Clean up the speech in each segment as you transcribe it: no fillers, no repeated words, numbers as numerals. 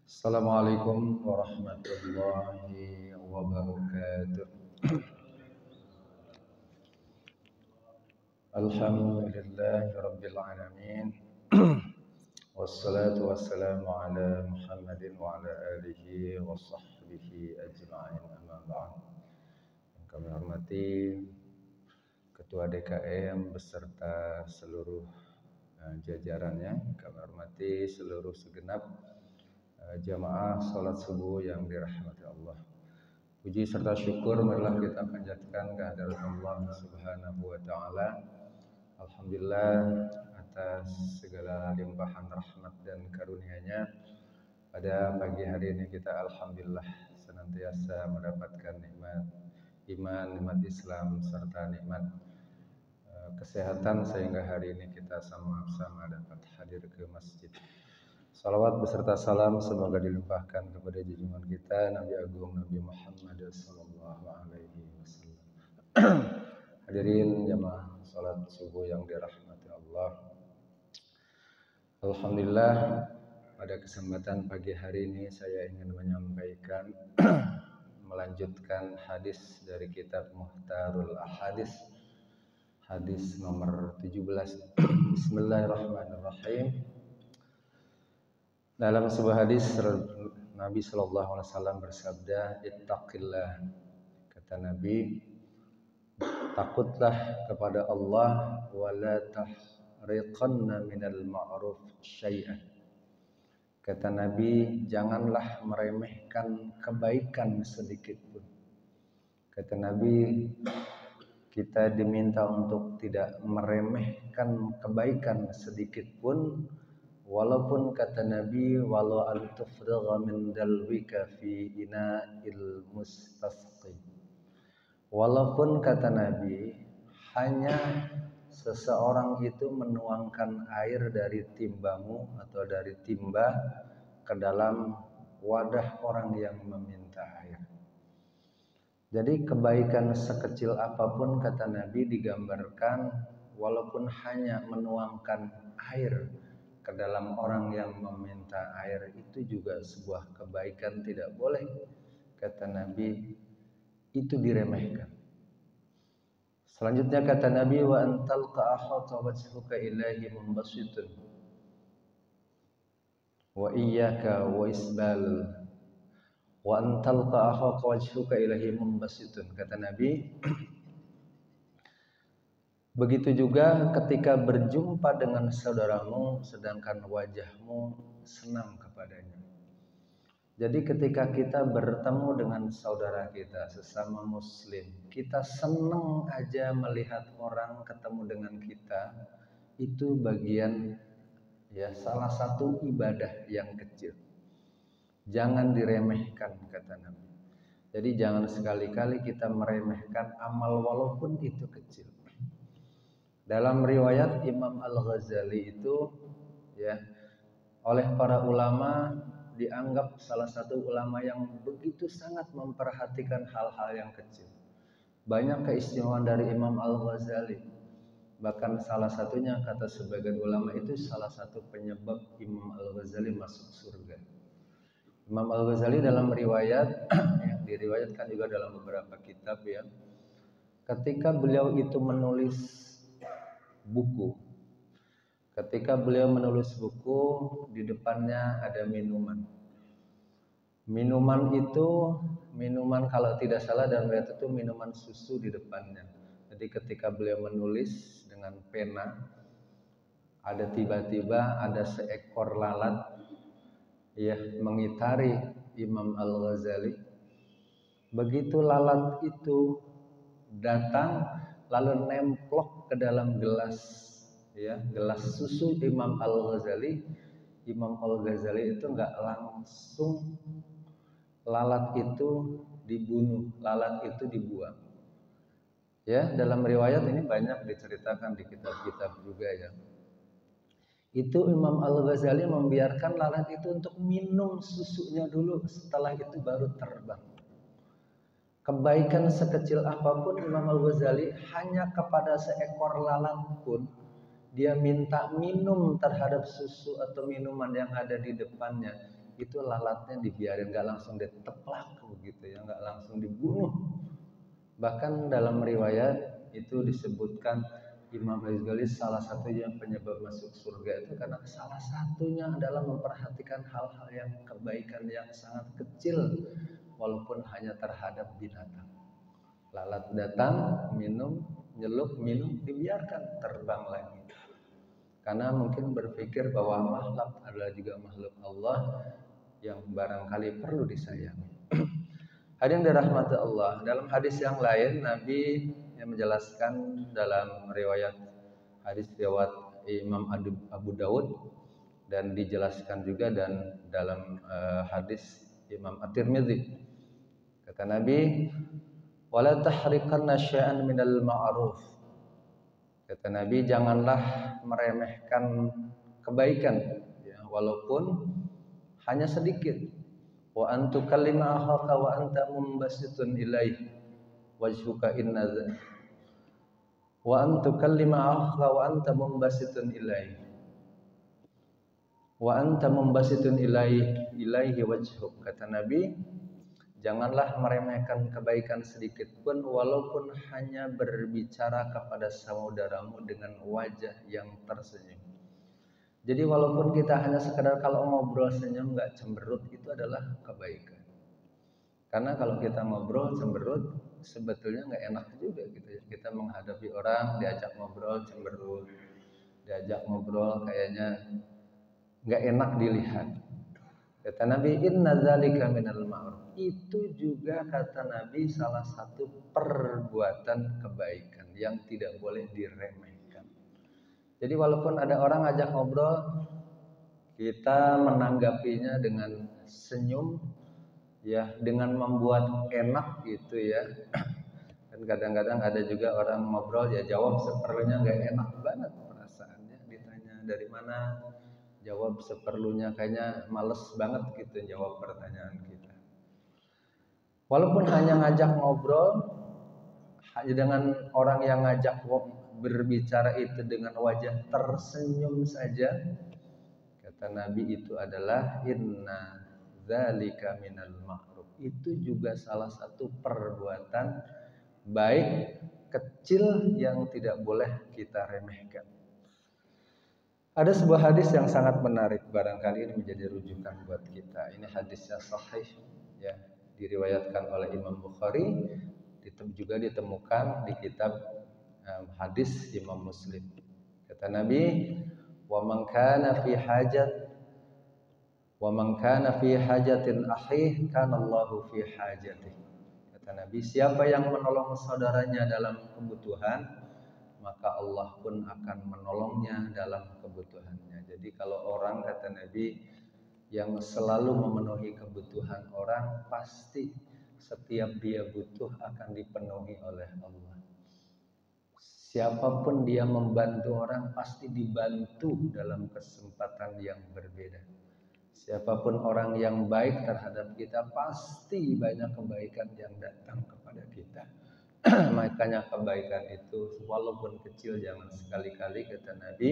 Assalamualaikum warahmatullahi wabarakatuh. Alhamdulillahi rabbil alamin. Wassalatu wassalamu ala Muhammadin wa ala alihi wa sahbihi ajma'in, amma ba'd. Yang kami hormati Ketua DKM beserta seluruh jajarannya. Kami hormati seluruh segenap jamaah salat subuh yang dirahmati Allah. Puji serta syukur marilah kita panjatkan kehadirat Allah Subhanahu wa taala. Alhamdulillah atas segala limpahan rahmat dan karunia-Nya. Pada pagi hari ini kita alhamdulillah senantiasa mendapatkan nikmat iman, nikmat Islam serta nikmat kesehatan sehingga hari ini kita sama-sama dapat hadir ke masjid. Salawat beserta salam semoga dilimpahkan kepada junjungan kita Nabi Agung Nabi Muhammad sallallahu alaihi wasallam. Hadirin jamaah salat subuh yang dirahmati Allah. Alhamdulillah pada kesempatan pagi hari ini saya ingin menyampaikan melanjutkan hadis dari kitab Muhtarul Ahadits, hadis nomor 17. Bismillahirrahmanirrahim. Dalam sebuah hadis Nabi sallallahu alaihi wasallam bersabda, "Ittaqillah." Kata Nabi, takutlah kepada Allah, wa la tahriqanna minal ma'ruf syai'an. Kata Nabi, janganlah meremehkan kebaikan sedikit pun. Kata Nabi, kita diminta untuk tidak meremehkan kebaikan sedikit pun. Walaupun kata Nabi, walau antufragha min dalwika fi ina'il mustasqi. Walaupun kata Nabi, hanya seseorang itu menuangkan air dari timbamu atau dari timba ke dalam wadah orang yang meminta air. Jadi kebaikan sekecil apapun kata Nabi digambarkan walaupun hanya menuangkan air ke dalam orang yang meminta air itu juga sebuah kebaikan, tidak boleh kata Nabi itu diremehkan. Selanjutnya kata Nabi, wa antalqa akhaka wajhuka ilahi munbasitun wa iyyaka wa isbal wa antalqa akhaka wajhuka ilahi munbasitun. Kata Nabi, begitu juga ketika berjumpa dengan saudaramu sedangkan wajahmu senang kepadanya. Jadi ketika kita bertemu dengan saudara kita sesama muslim, kita senang aja melihat orang ketemu dengan kita, itu bagian ya salah satu ibadah yang kecil. Jangan diremehkan kata Nabi. Jadi jangan sekali-kali kita meremehkan amal walaupun itu kecil. Dalam riwayat Imam Al-Ghazali itu ya oleh para ulama dianggap salah satu ulama yang begitu sangat memperhatikan hal-hal yang kecil. Banyak keistimewaan dari Imam Al-Ghazali. Bahkan salah satunya kata sebagian ulama itu salah satu penyebab Imam Al-Ghazali masuk surga. Imam Al-Ghazali dalam riwayat yang diriwayatkan juga dalam beberapa kitab ya. Ketika beliau itu menulis buku. Ketika beliau menulis buku, di depannya ada minuman. Minuman itu, minuman kalau tidak salah dan riwayat itu minuman susu di depannya. Jadi ketika beliau menulis dengan pena, ada tiba-tiba ada seekor lalat ya mengitari Imam Al-Ghazali. Begitu lalat itu datang lalu nemplok ke dalam gelas ya, gelas susu Imam Al-Ghazali. Imam Al-Ghazali itu enggak langsung lalat itu dibunuh, lalat itu dibuang. Ya, dalam riwayat ini banyak diceritakan di kitab-kitab juga ya. Itu Imam Al-Ghazali membiarkan lalat itu untuk minum susunya dulu, setelah itu baru terbang. Kebaikan sekecil apapun Imam Al-Ghazali hanya kepada seekor lalat pun dia minta minum terhadap susu atau minuman yang ada di depannya, itu lalatnya dibiarin, nggak langsung diteplak gitu ya, nggak langsung dibunuh. Bahkan dalam riwayat itu disebutkan Imam Ghazali salah satu yang penyebab masuk surga itu karena salah satunya adalah memperhatikan hal-hal yang kebaikan yang sangat kecil walaupun hanya terhadap binatang. Lalat datang, minum, nyelup, minum, dibiarkan terbang lagi. Karena mungkin berpikir bahwa makhluk adalah juga makhluk Allah yang barangkali perlu disayangi. Hadirin dirahmati Allah, dalam hadis yang lain Nabi yang menjelaskan dalam riwayat hadis riwayat Imam Abu Daud dan dijelaskan juga dan dalam hadis Imam At-Tirmidzi. Kata Nabi, "Wala tahriqanna syai'an minal ma'ruf." Kata Nabi, janganlah meremehkan kebaikan ya, walaupun hanya sedikit. Wa antu kallima akhaka wa anta mumbasitun ilaih wajhuka inna wa antu kallima akhaka wa anta mumbasitun ilaih wa anta mumbasitun ilaihi wajhuk. Kata Nabi, janganlah meremehkan kebaikan sedikit pun walaupun hanya berbicara kepada saudaramu dengan wajah yang tersenyum. Jadi walaupun kita hanya sekedar kalau ngobrol senyum nggak cemberut, itu adalah kebaikan. Karena kalau kita ngobrol cemberut sebetulnya nggak enak juga gitu ya. Kita menghadapi orang diajak ngobrol cemberut, diajak ngobrol kayaknya nggak enak dilihat. Kata Nabi, inna dzalika minal ma'ruf. Itu juga kata Nabi salah satu perbuatan kebaikan yang tidak boleh diremehkan. Jadi walaupun ada orang ngajak ngobrol, kita menanggapinya dengan senyum, ya, dengan membuat enak gitu ya. Dan kadang-kadang ada juga orang ngobrol ya jawab seperlunya nggak enak banget perasaannya. Ditanya dari mana, jawab seperlunya, kayaknya males banget gitu jawab pertanyaan kita. Walaupun hanya ngajak ngobrol, dengan orang yang ngajak berbicara itu dengan wajah tersenyum saja, kata Nabi itu adalah inna dzalika minal ma'ruf. Itu juga salah satu perbuatan baik kecil yang tidak boleh kita remehkan. Ada sebuah hadis yang sangat menarik, barangkali ini menjadi rujukan buat kita. Ini hadisnya sahih ya, diriwayatkan oleh Imam Bukhari, juga ditemukan di kitab hadis Imam Muslim. Kata Nabi, wa man kana fi hajatin akhih kana Allahu fi hajatihi. Kata Nabi, siapa yang menolong saudaranya dalam kebutuhan, maka Allah pun akan menolongnya dalam kebutuhannya. Jadi kalau orang, kata Nabi, yang selalu memenuhi kebutuhan orang, pasti setiap dia butuh akan dipenuhi oleh Allah. Siapapun dia membantu orang pasti dibantu dalam kesempatan yang berbeda. Siapapun orang yang baik terhadap kita pasti banyak kebaikan yang datang kepada kita. Makanya kebaikan itu walaupun kecil jangan sekali-kali, kata Nabi,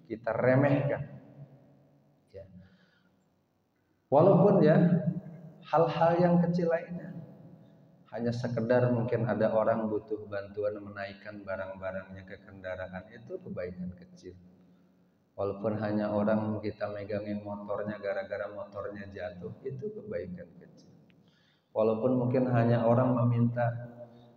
kita remehkan. Ya. Walaupun ya hal-hal yang kecil lainnya, hanya sekedar mungkin ada orang butuh bantuan menaikkan barang-barangnya ke kendaraan, itu kebaikan kecil. Walaupun hanya orang kita megangin motornya gara-gara motornya jatuh, itu kebaikan kecil. Walaupun mungkin hanya orang meminta,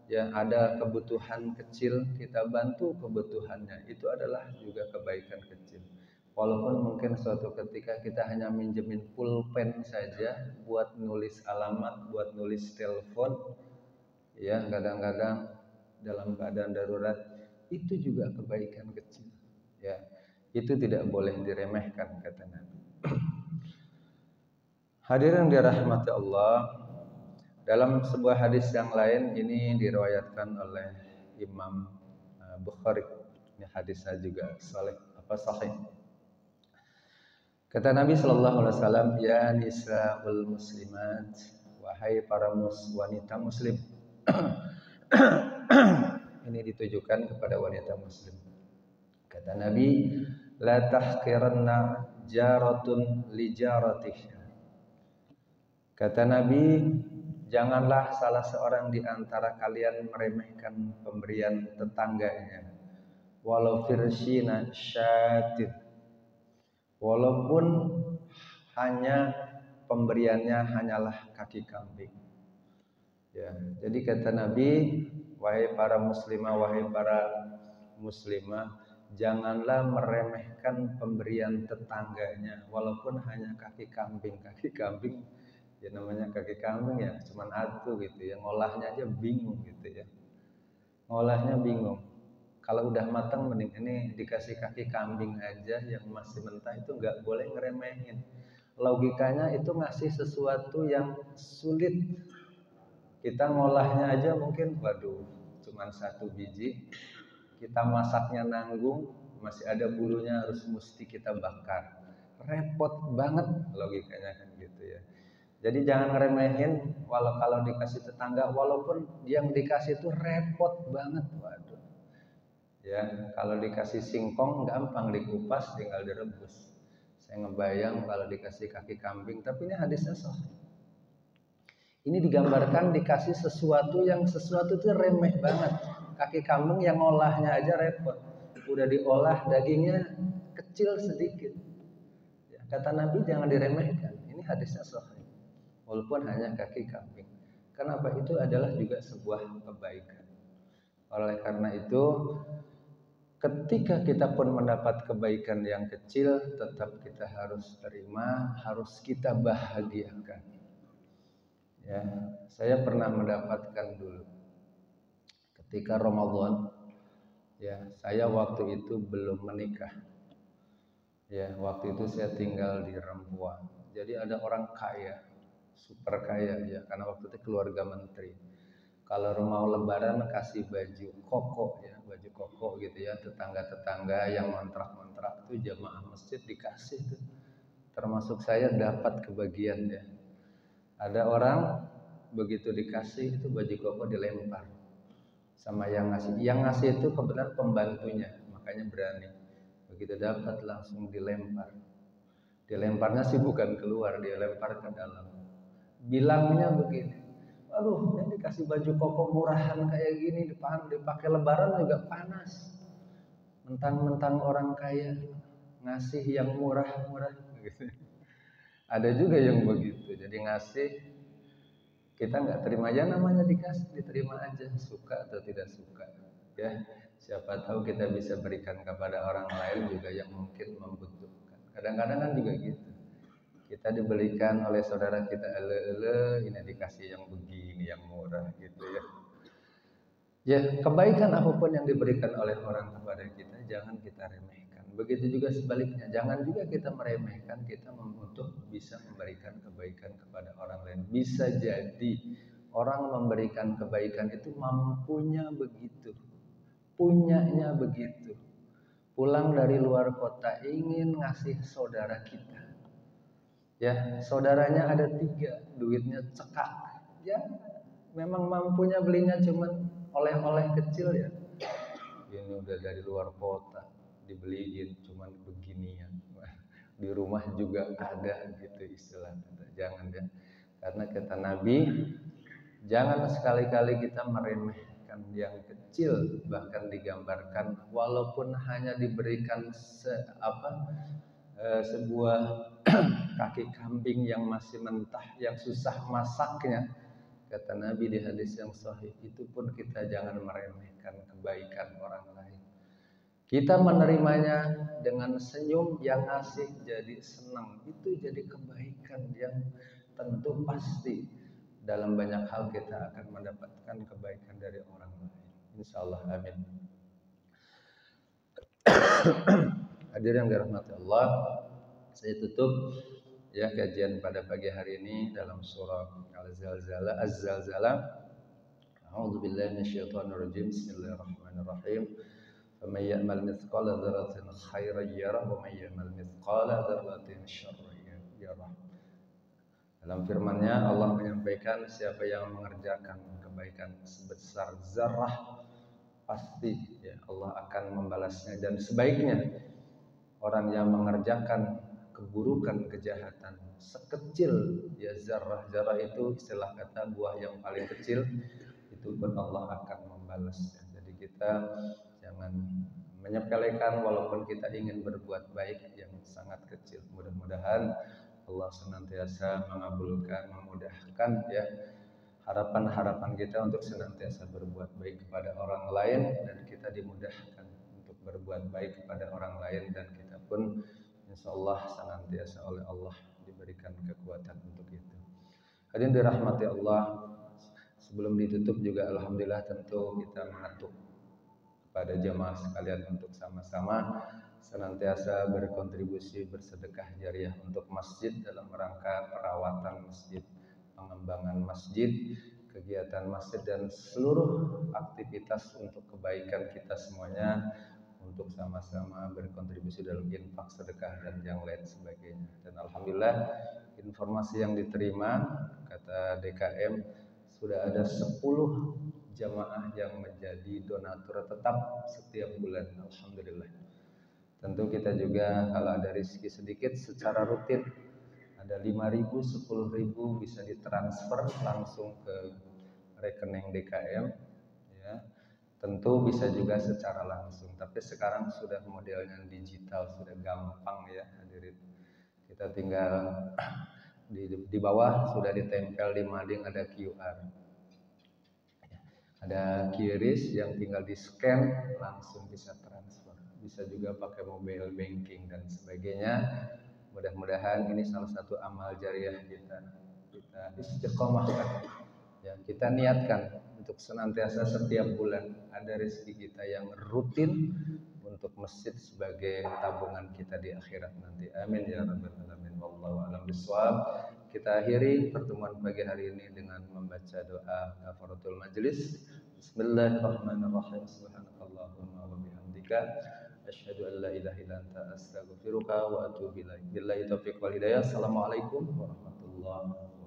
ya ada kebutuhan kecil, kita bantu kebutuhannya, itu adalah juga kebaikan kecil. Walaupun mungkin suatu ketika kita hanya minjemin pulpen saja buat nulis alamat, buat nulis telepon, ya kadang-kadang dalam keadaan darurat, itu juga kebaikan kecil. Ya, itu tidak boleh diremehkan, kata Nabi. Hadirin dirahmati Allah, dalam sebuah hadis yang lain ini diriwayatkan oleh Imam Bukhari. Ini hadisnya juga sahih. Kata Nabi sallallahu alaihi wasallam, ya nisa'ul muslimat, wahai para wanita muslim. Ini ditujukan kepada wanita muslim. Kata Nabi, la tahqiranna jaratun li jaratiha. Kata Nabi, janganlah salah seorang di antara kalian meremehkan pemberian tetangganya, walau firshina syatin, walaupun hanya pemberiannya hanyalah kaki kambing. Ya, jadi kata Nabi, wahai para muslimah, wahai para muslimah, janganlah meremehkan pemberian tetangganya, walaupun hanya kaki kambing. Kaki kambing, ya namanya kaki kambing ya, cuman atu gitu ya, ngolahnya aja bingung gitu ya, ngolahnya bingung. Kalau udah matang mending ini dikasih kaki kambing aja yang masih mentah itu nggak boleh ngeremehin. Logikanya itu ngasih sesuatu yang sulit. Kita ngolahnya aja mungkin, waduh, cuman 1 biji. Kita masaknya nanggung, masih ada bulunya harus mesti kita bakar. Repot banget logikanya kan gitu ya. Jadi jangan ngeremehin kalau dikasih tetangga, walaupun yang dikasih itu repot banget, waduh. Ya, kalau dikasih singkong gampang dikupas, tinggal direbus. Saya ngebayang kalau dikasih kaki kambing, tapi ini hadisnya sahih. Ini digambarkan dikasih sesuatu itu remeh banget. Kaki kambing yang ngolahnya aja repot. Udah diolah dagingnya kecil sedikit. Ya, kata Nabi jangan diremehkan. Ini hadisnya sahih. Walaupun hanya kaki kambing. Kenapa? Itu adalah juga sebuah kebaikan. Oleh karena itu, ketika kita pun mendapat kebaikan yang kecil, tetap kita harus terima, harus kita bahagiakan. Ya, saya pernah mendapatkan dulu ketika Ramadan, ya, saya waktu itu belum menikah. Ya, waktu itu saya tinggal di Rempoa. Jadi ada orang kaya, super kaya ya, karena waktu itu keluarga menteri. Kalau mau lebaran kasih baju koko ya, baju koko gitu ya, tetangga-tetangga yang ngontrak-ngontrak tuh jamaah masjid dikasih tuh. Termasuk saya dapat kebagian ya. Ada orang begitu dikasih itu baju koko dilempar sama yang ngasih. Yang ngasih itu kebetulan pembantunya, makanya berani. Begitu dapat langsung dilempar. Dilemparnya sih bukan keluar, dia lempar ke dalam. Bilangnya begini, aduh ini dikasih baju koko murahan kayak gini, dipakai lebaran juga panas. Mentang-mentang orang kaya ngasih yang murah-murah gitu. Ada juga yang begitu, jadi ngasih kita nggak terima aja, namanya dikasih, diterima aja, suka atau tidak suka ya. Siapa tahu kita bisa berikan kepada orang lain juga yang mungkin membutuhkan. Kadang-kadang kan juga gitu, kita dibelikan oleh saudara kita, ini dikasih yang begini, yang murah gitu ya. Ya, kebaikan apapun yang diberikan oleh orang kepada kita jangan kita remehkan. Begitu juga sebaliknya, jangan juga kita meremehkan kita untuk bisa memberikan kebaikan kepada orang lain. Bisa jadi orang memberikan kebaikan itu mampunya begitu, punyanya begitu. Pulang dari luar kota ingin ngasih saudara kita. Ya, saudaranya ada 3, duitnya cekak. Ya, memang mampunya belinya cuman oleh-oleh kecil ya. Ini udah dari luar kota dibeliin cuman beginian. Di rumah juga ada gitu istilahnya. Jangan ya. Karena kata Nabi, jangan sekali-kali kita meremehkan yang kecil, bahkan digambarkan walaupun hanya diberikan sebuah kaki kambing yang masih mentah, yang susah masaknya. Kata Nabi di hadis yang sahih, itu pun kita jangan meremehkan kebaikan orang lain. Kita menerimanya dengan senyum, yang ngasih jadi senang. Itu jadi kebaikan yang tentu pasti dalam banyak hal kita akan mendapatkan kebaikan dari orang lain. Insyaallah, amin. Hadirin yang dirahmati Allah, saya tutup ya kajian pada pagi hari ini dalam surah Az-Zalzalah. A'udzu billahi minasyaitonir rajim. Bismillahirrahmanirrahim. Faman ya'mal mithqala dzarratin khairan yarah wa man ya'mal mithqala dzarratin syarran yarah. Dalam firman-Nya Allah menyampaikan, siapa yang mengerjakan kebaikan sebesar zarah pasti ya Allah akan membalasnya, dan sebaiknya orang yang mengerjakan keburukan, kejahatan sekecil ya zarrah. Zarrah itu istilah kata buah yang paling kecil, itu pun Allah akan membalas. Jadi kita jangan menyepelekan walaupun kita ingin berbuat baik yang sangat kecil. Mudah-mudahan Allah senantiasa mengabulkan, memudahkan ya harapan-harapan kita untuk senantiasa berbuat baik kepada orang lain, dan kita dimudahkan untuk berbuat baik kepada orang lain, dan kita pun insya Allah senantiasa oleh Allah diberikan kekuatan untuk itu. Hadirin dirahmati Allah, sebelum ditutup juga alhamdulillah tentu kita mengatuk kepada jamaah sekalian untuk sama-sama senantiasa berkontribusi bersedekah jariah untuk masjid dalam rangka perawatan masjid, pengembangan masjid, kegiatan masjid, dan seluruh aktivitas untuk kebaikan kita semuanya, untuk sama-sama berkontribusi dalam infak, sedekah, dan yang lain sebagainya. Dan alhamdulillah informasi yang diterima kata DKM sudah ada 10 jamaah yang menjadi donatur tetap setiap bulan. Alhamdulillah. Tentu kita juga kalau ada rezeki sedikit secara rutin ada 5.000, 10.000 bisa ditransfer langsung ke rekening DKM ya. Tentu bisa juga secara langsung, tapi sekarang sudah modelnya digital, sudah gampang ya hadirin. Kita tinggal di bawah sudah ditempel di mading ada QR. Ada QRIS yang tinggal di scan langsung bisa transfer. Bisa juga pakai mobile banking dan sebagainya. Mudah-mudahan ini salah satu amal jariah kita istiqomahkan. Ya, kita niatkan untuk senantiasa setiap bulan ada rezeki kita yang rutin untuk masjid sebagai tabungan kita di akhirat nanti. Amin ya rabbal alamin. Wallahu a'lam bishawab. Kita akhiri pertemuan pagi hari ini dengan membaca doa kafaratul majlis. Bismillahirrahmanirrahim. Subhanakallahumma wa bihamdika asyhadu an la ilaha illa anta astaghfiruka wa atubu ilaik. Billahi taufiq wal hidayah. Assalamualaikum warahmatullahi wabarakatuh.